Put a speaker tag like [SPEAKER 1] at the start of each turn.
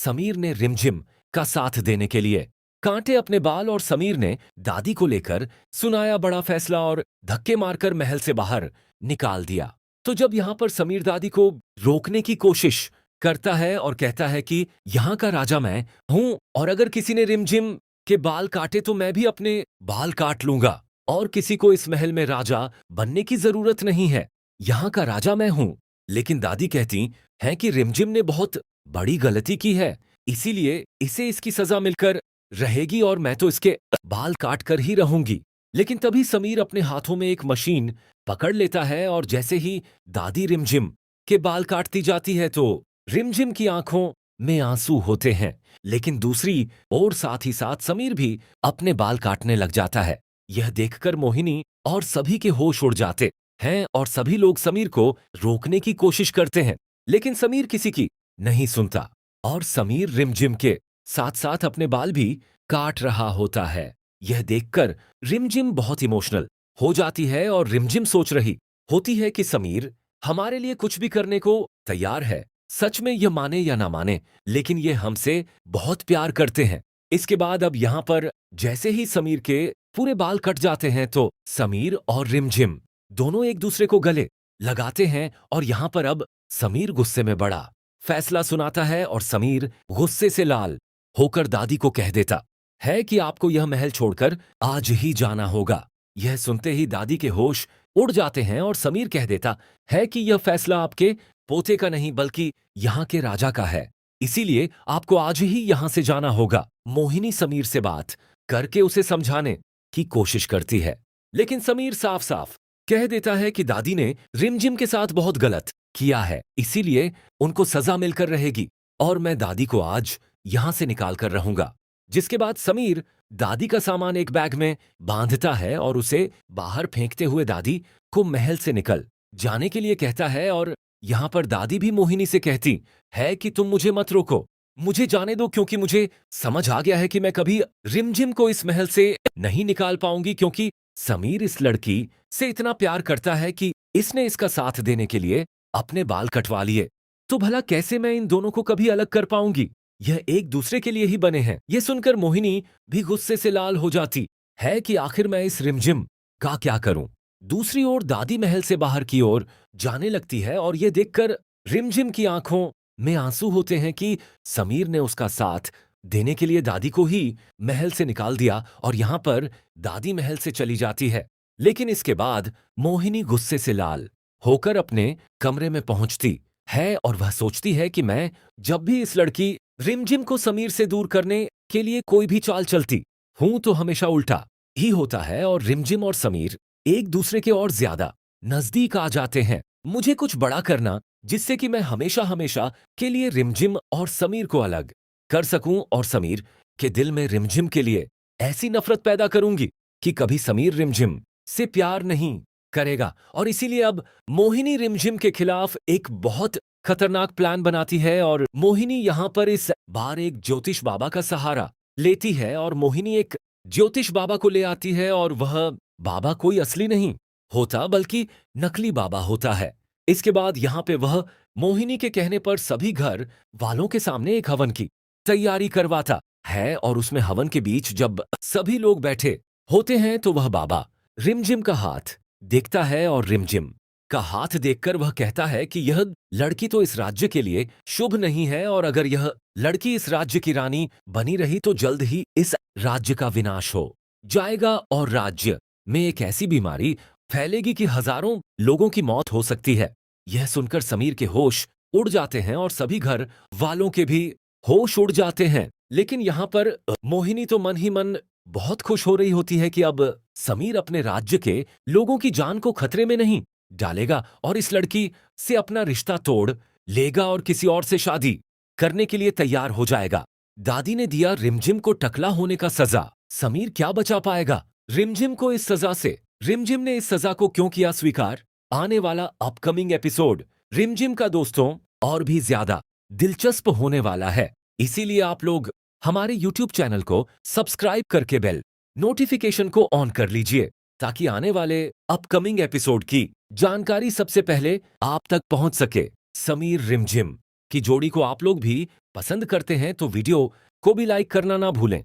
[SPEAKER 1] समीर ने रिमझिम का साथ देने के लिए कांटे अपने बाल और समीर ने दादी को लेकर सुनाया बड़ा फैसला और धक्के मारकर महल से बाहर निकाल दिया। तो जब यहाँ पर समीर दादी को रोकने की कोशिश करता है और कहता है कि यहाँ का राजा मैं हूं और अगर किसी ने रिमझिम के बाल काटे तो मैं भी अपने बाल काट लूंगा और किसी को इस महल में राजा बनने की जरूरत नहीं है, यहाँ का राजा मैं हूं। लेकिन दादी कहती हैं कि रिमझिम ने बहुत बड़ी गलती की है, इसीलिए इसे इसकी सजा मिलकर रहेगी और मैं तो इसके बाल काट कर ही रहूंगी। लेकिन तभी समीर अपने हाथों में एक मशीन पकड़ लेता है और जैसे ही दादी रिमझिम के बाल काटती जाती है तो रिमझिम की आंखों में आंसू होते हैं। लेकिन दूसरी ओर साथ ही साथ समीर भी अपने बाल काटने लग जाता है। यह देखकर मोहिनी और सभी के होश उड़ जाते हैं और सभी लोग समीर को रोकने की कोशिश करते हैं, लेकिन समीर किसी की नहीं सुनता और समीर रिमझिम के साथ साथ अपने बाल भी काट रहा होता है। यह देखकर रिमझिम बहुत इमोशनल हो जाती है और रिमझिम सोच रही होती है कि समीर हमारे लिए कुछ भी करने को तैयार है। सच में यह माने या ना माने, लेकिन ये हमसे बहुत प्यार करते हैं। इसके बाद अब यहाँ पर जैसे ही समीर के पूरे बाल कट जाते हैं तो समीर और रिमझिम दोनों एक दूसरे को गले लगाते हैं और यहाँ पर अब समीर गुस्से में बड़ा फैसला सुनाता है और समीर गुस्से से लाल होकर दादी को कह देता है कि आपको यह महल छोड़कर आज ही जाना होगा। यह सुनते ही दादी के होश उड़ जाते हैं और समीर कह देता है कि यह फैसला आपके पोते का नहीं बल्कि यहाँ के राजा का है, इसीलिए आपको आज ही यहाँ से जाना होगा। मोहिनी समीर से बात करके उसे समझाने की कोशिश करती है, लेकिन समीर साफ साफ कह देता है कि दादी ने रिमझिम के साथ बहुत गलत किया है, इसीलिए उनको सजा मिलकर रहेगी और मैं दादी को आज यहां से निकाल कर रहूंगा। जिसके बाद समीर दादी का सामान एक बैग में बांधता है और उसे बाहर फेंकते हुए दादी को महल से निकल जाने के लिए कहता है और यहां पर दादी भी मोहिनी से कहती है कि तुम मुझे मत रोको, मुझे जाने दो, क्योंकि मुझे समझ आ गया है कि मैं कभी रिमझिम को इस महल से नहीं निकाल पाऊंगी, क्योंकि समीर इस लड़की से इतना प्यार करता है कि इसने इसका साथ देने के लिए अपने बाल कटवा लिए। तो भला कैसे मैं इन दोनों को कभी अलग कर पाऊंगी, यह एक दूसरे के लिए ही बने हैं। यह सुनकर मोहिनी भी गुस्से से लाल हो जाती है कि आखिर मैं इस रिमझिम का क्या करूं। दूसरी ओर दादी महल से बाहर की ओर जाने लगती है और यह देखकर रिमझिम की आंखों में आंसू होते हैं कि समीर ने उसका साथ देने के लिए दादी को ही महल से निकाल दिया और यहां पर दादी महल से चली जाती है। लेकिन इसके बाद मोहिनी गुस्से से लाल होकर अपने कमरे में पहुंचती है और वह सोचती है कि मैं जब भी इस लड़की रिमझिम को समीर से दूर करने के लिए कोई भी चाल चलती हूं तो हमेशा उल्टा ही होता है और रिमझिम और समीर एक दूसरे के और ज्यादा नजदीक आ जाते हैं। मुझे कुछ बड़ा करना जिससे कि मैं हमेशा हमेशा के लिए रिमझिम और समीर को अलग कर सकूं और समीर के दिल में रिमझिम के लिए ऐसी नफरत पैदा करूंगी कि कभी समीर रिमझिम से प्यार नहीं करेगा। और इसीलिए अब मोहिनी रिमझिम के खिलाफ एक बहुत खतरनाक प्लान बनाती है और मोहिनी यहाँ पर इस बार एक ज्योतिष बाबा का सहारा लेती है और मोहिनी एक ज्योतिष बाबा को ले आती है और वह बाबा कोई असली नहीं होता बल्कि नकली बाबा होता है। इसके बाद यहाँ पे वह मोहिनी के कहने पर सभी घर वालों के सामने एक हवन की तैयारी करवाता है और उसमें हवन के बीच जब सभी लोग बैठे होते हैं तो वह बाबा रिमझिम का हाथ देखता है और रिमझिम का हाथ देखकर वह कहता है कि यह लड़की तो इस राज्य के लिए शुभ नहीं है और अगर यह लड़की इस राज्य की रानी बनी रही तो जल्द ही इस राज्य का विनाश हो जाएगा और राज्य में एक ऐसी बीमारी फैलेगी कि हजारों लोगों की मौत हो सकती है। यह सुनकर समीर के होश उड़ जाते हैं और सभी घर वालों के भी होश उड़ जाते हैं। लेकिन यहाँ पर मोहिनी तो मन ही मन बहुत खुश हो रही होती है कि अब समीर अपने राज्य के लोगों की जान को खतरे में नहीं डालेगा और इस लड़की से अपना रिश्ता तोड़ लेगा और किसी और से शादी करने के लिए तैयार हो जाएगा। दादी ने दिया रिमझिम को टकला होने का सजा, समीर क्या बचा पाएगा रिमझिम को इस सजा से? रिमझिम ने इस सजा को क्यों किया स्वीकार? आने वाला अपकमिंग एपिसोड रिमझिम का दोस्तों और भी ज्यादा दिलचस्प होने वाला है, इसीलिए आप लोग हमारे YouTube चैनल को सब्सक्राइब करके बेल नोटिफिकेशन को ऑन कर लीजिए ताकि आने वाले अपकमिंग एपिसोड की जानकारी सबसे पहले आप तक पहुंच सके। समीर रिमझिम कि जोड़ी को आप लोग भी पसंद करते हैं तो वीडियो को भी लाइक करना ना भूलें।